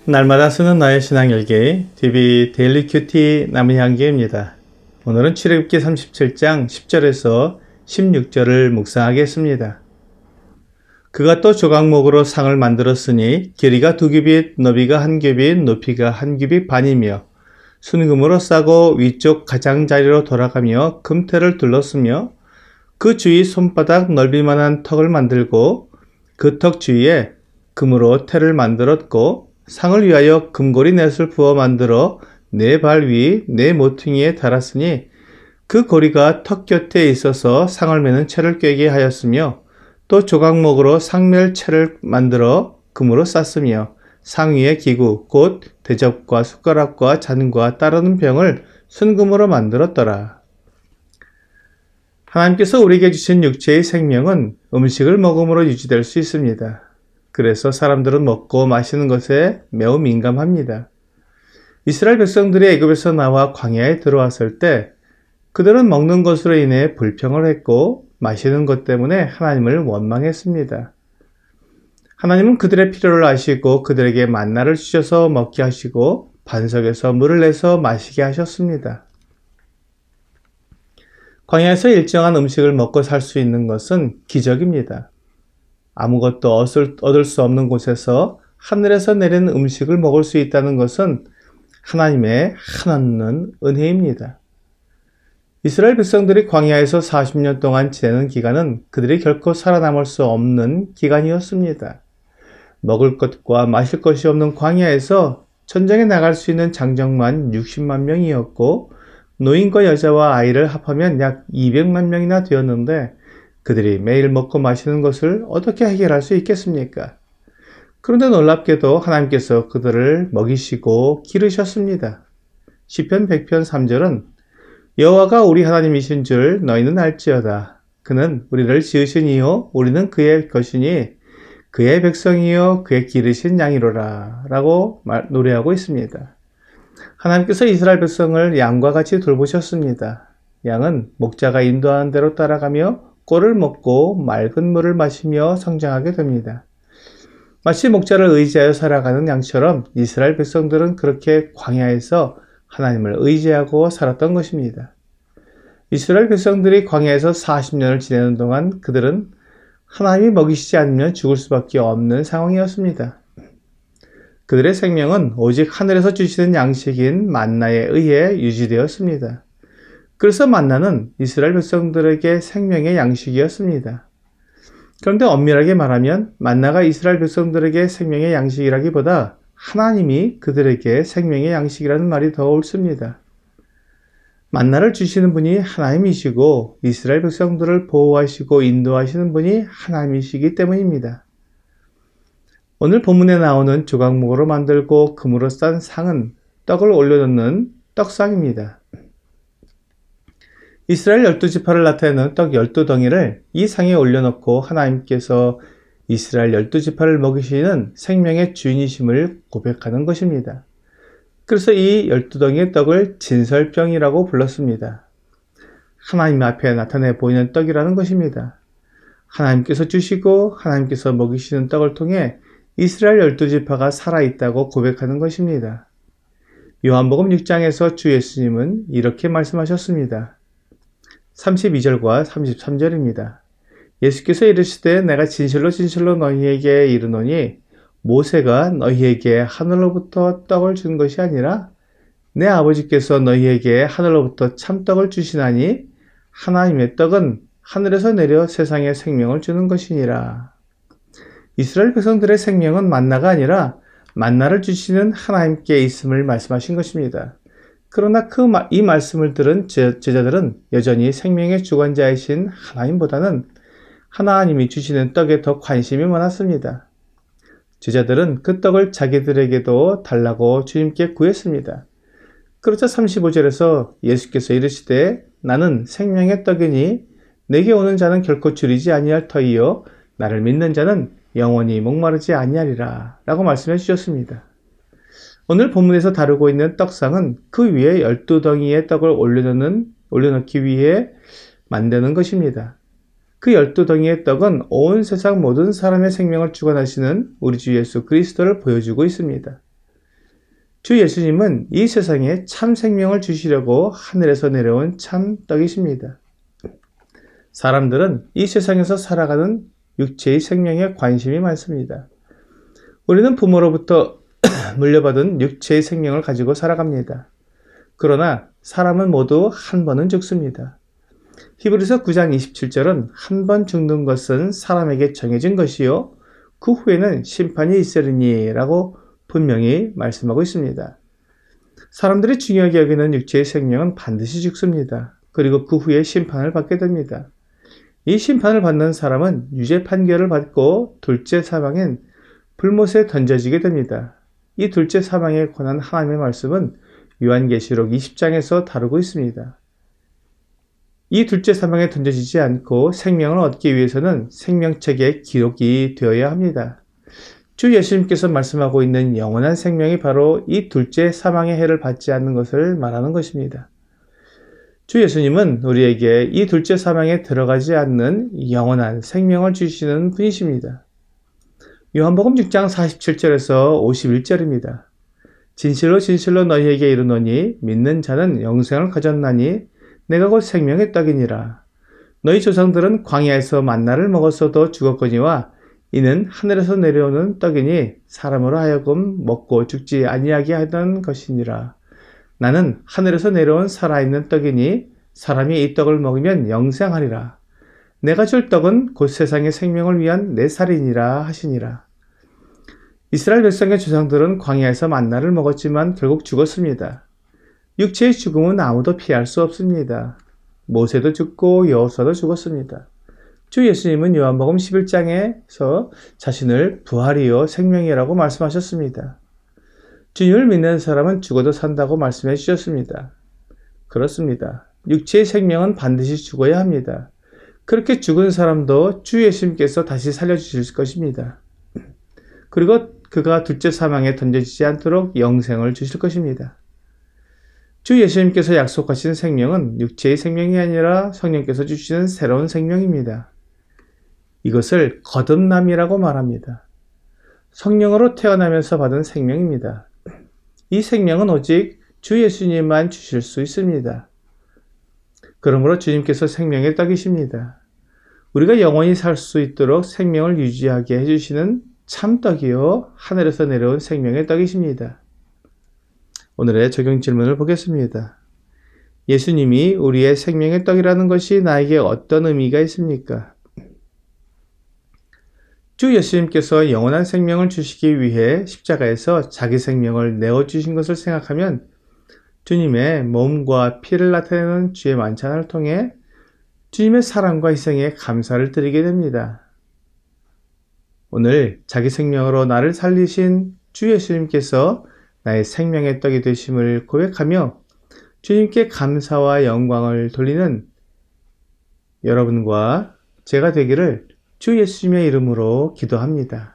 날마다 쓰는 나의 신앙일기 DB 데일리 큐티 남은향기입니다. 오늘은 출애굽기 37장 10절에서 16절을 묵상하겠습니다. 그가 또 조각목으로 상을 만들었으니 길이가 2규빗, 너비가 1규빗, 높이가 1규빗 반이며 순금으로 싸고 위쪽 가장자리로 돌아가며 금테를 둘렀으며 그 주위 손바닥 넓이만한 턱을 만들고 그 턱 주위에 금으로 테를 만들었고 상을 위하여 금고리 넷을 부어 만들어 네 발 위 네 모퉁이에 달았으니 그 고리가 턱 곁에 있어서 상을 매는 채를 꿰게 하였으며 또 조각목으로 상멸채를 만들어 금으로 쌌으며 상 위에 기구 곧 대접과 숟가락과 잔과 따르는 병을 순금으로 만들었더라. 하나님께서 우리에게 주신 육체의 생명은 음식을 먹음으로 유지될 수 있습니다. 그래서 사람들은 먹고 마시는 것에 매우 민감합니다. 이스라엘 백성들이 애굽에서 나와 광야에 들어왔을 때 그들은 먹는 것으로 인해 불평을 했고 마시는 것 때문에 하나님을 원망했습니다. 하나님은 그들의 필요를 아시고 그들에게 만나를 주셔서 먹게 하시고 반석에서 물을 내서 마시게 하셨습니다. 광야에서 일정한 음식을 먹고 살 수 있는 것은 기적입니다. 아무것도 얻을 수 없는 곳에서 하늘에서 내리는 음식을 먹을 수 있다는 것은 하나님의 한없는 은혜입니다. 이스라엘 백성들이 광야에서 40년 동안 지내는 기간은 그들이 결코 살아남을 수 없는 기간이었습니다. 먹을 것과 마실 것이 없는 광야에서 전쟁에 나갈 수 있는 장정만 60만 명이었고 노인과 여자와 아이를 합하면 약 200만 명이나 되었는데 그들이 매일 먹고 마시는 것을 어떻게 해결할 수 있겠습니까? 그런데 놀랍게도 하나님께서 그들을 먹이시고 기르셨습니다. 시편 100편 3절은 여호와가 우리 하나님이신 줄 너희는 알지어다. 그는 우리를 지으신 이요 우리는 그의 것이니 그의 백성이요 그의 기르신 양이로라 라고 노래하고 있습니다. 하나님께서 이스라엘 백성을 양과 같이 돌보셨습니다. 양은 목자가 인도하는 대로 따라가며 꼴을 먹고 맑은 물을 마시며 성장하게 됩니다. 마치 목자를 의지하여 살아가는 양처럼 이스라엘 백성들은 그렇게 광야에서 하나님을 의지하고 살았던 것입니다. 이스라엘 백성들이 광야에서 40년을 지내는 동안 그들은 하나님이 먹이시지 않으면 죽을 수밖에 없는 상황이었습니다. 그들의 생명은 오직 하늘에서 주시는 양식인 만나에 의해 유지되었습니다. 그래서 만나는 이스라엘 백성들에게 생명의 양식이었습니다. 그런데 엄밀하게 말하면 만나가 이스라엘 백성들에게 생명의 양식이라기보다 하나님이 그들에게 생명의 양식이라는 말이 더 옳습니다. 만나를 주시는 분이 하나님이시고 이스라엘 백성들을 보호하시고 인도하시는 분이 하나님이시기 때문입니다. 오늘 본문에 나오는 조각목으로 만들고 금으로 싼 상은 떡을 올려놓는 떡상입니다. 이스라엘 12지파를 나타내는 떡 12덩이를 이 상에 올려놓고 하나님께서 이스라엘 12지파를 먹이시는 생명의 주인이심을 고백하는 것입니다. 그래서 이 12덩이의 떡을 진설병이라고 불렀습니다. 하나님 앞에 나타내 보이는 떡이라는 것입니다. 하나님께서 주시고 하나님께서 먹이시는 떡을 통해 이스라엘 12지파가 살아있다고 고백하는 것입니다. 요한복음 6장에서 주 예수님은 이렇게 말씀하셨습니다. 32절과 33절입니다. 예수께서 이르시되 내가 진실로 진실로 너희에게 이르노니 모세가 너희에게 하늘로부터 떡을 준 것이 아니라 내 아버지께서 너희에게 하늘로부터 참떡을 주시나니 하나님의 떡은 하늘에서 내려 세상에 생명을 주는 것이니라. 이스라엘 백성들의 생명은 만나가 아니라 만나를 주시는 하나님께 있음을 말씀하신 것입니다. 그러나 이 말씀을 들은 제자들은 여전히 생명의 주관자이신 하나님보다는 하나님이 주시는 떡에 더 관심이 많았습니다. 제자들은 그 떡을 자기들에게도 달라고 주님께 구했습니다. 그러자 35절에서 예수께서 이르시되 나는 생명의 떡이니 내게 오는 자는 결코 줄이지 아니할 터이요 나를 믿는 자는 영원히 목마르지 아니하리라 라고 말씀해 주셨습니다. 오늘 본문에서 다루고 있는 떡상은 그 위에 12덩이의 떡을 올려놓기 위해 만드는 것입니다. 그 12덩이의 떡은 온 세상 모든 사람의 생명을 주관하시는 우리 주 예수 그리스도를 보여주고 있습니다. 주 예수님은 이 세상에 참 생명을 주시려고 하늘에서 내려온 참 떡이십니다. 사람들은 이 세상에서 살아가는 육체의 생명에 관심이 많습니다. 우리는 부모로부터 물려받은 육체의 생명을 가지고 살아갑니다. 그러나 사람은 모두 한 번은 죽습니다. 히브리서 9장 27절은 한 번 죽는 것은 사람에게 정해진 것이요 그 후에는 심판이 있으리니 라고 분명히 말씀하고 있습니다. 사람들이 중요하게 여기는 육체의 생명은 반드시 죽습니다. 그리고 그 후에 심판을 받게 됩니다. 이 심판을 받는 사람은 유죄 판결을 받고 둘째 사망엔 불못에 던져지게 됩니다. 이 둘째 사망에 관한 하나님의 말씀은 요한계시록 20장에서 다루고 있습니다. 이 둘째 사망에 던져지지 않고 생명을 얻기 위해서는 생명책에 기록이 되어야 합니다. 주 예수님께서 말씀하고 있는 영원한 생명이 바로 이 둘째 사망의 해를 받지 않는 것을 말하는 것입니다. 주 예수님은 우리에게 이 둘째 사망에 들어가지 않는 영원한 생명을 주시는 분이십니다. 요한복음 6장 47절에서 51절입니다. 진실로 진실로 너희에게 이르노니 믿는 자는 영생을 가졌나니 내가 곧 생명의 떡이니라. 너희 조상들은 광야에서 만나를 먹었어도 죽었거니와 이는 하늘에서 내려오는 떡이니 사람으로 하여금 먹고 죽지 아니하게 하던 것이니라. 나는 하늘에서 내려온 살아있는 떡이니 사람이 이 떡을 먹으면 영생하리라. 내가 줄 떡은 곧 세상의 생명을 위한 내 살이니라 하시니라. 이스라엘 백성의 조상들은 광야에서 만나를 먹었지만 결국 죽었습니다. 육체의 죽음은 아무도 피할 수 없습니다. 모세도 죽고 여호수아도 죽었습니다. 주 예수님은 요한복음 11장에서 자신을 부활이요 생명이라고 말씀하셨습니다. 주님을 믿는 사람은 죽어도 산다고 말씀해 주셨습니다. 그렇습니다. 육체의 생명은 반드시 죽어야 합니다. 그렇게 죽은 사람도 주 예수님께서 다시 살려주실 것입니다. 그리고 그가 둘째 사망에 던져지지 않도록 영생을 주실 것입니다. 주 예수님께서 약속하신 생명은 육체의 생명이 아니라 성령께서 주시는 새로운 생명입니다. 이것을 거듭남이라고 말합니다. 성령으로 태어나면서 받은 생명입니다. 이 생명은 오직 주 예수님만 주실 수 있습니다. 그러므로 주님께서 생명의 떡이십니다. 우리가 영원히 살 수 있도록 생명을 유지하게 해주시는 참떡이요 하늘에서 내려온 생명의 떡이십니다. 오늘의 적용 질문을 보겠습니다. 예수님이 우리의 생명의 떡이라는 것이 나에게 어떤 의미가 있습니까? 주 예수님께서 영원한 생명을 주시기 위해 십자가에서 자기 생명을 내어주신 것을 생각하면 주님의 몸과 피를 나타내는 주의 만찬을 통해 주님의 사랑과 희생에 감사를 드리게 됩니다. 오늘 자기 생명으로 나를 살리신 주 예수님께서 나의 생명의 떡이 되심을 고백하며 주님께 감사와 영광을 돌리는 여러분과 제가 되기를 주 예수님의 이름으로 기도합니다.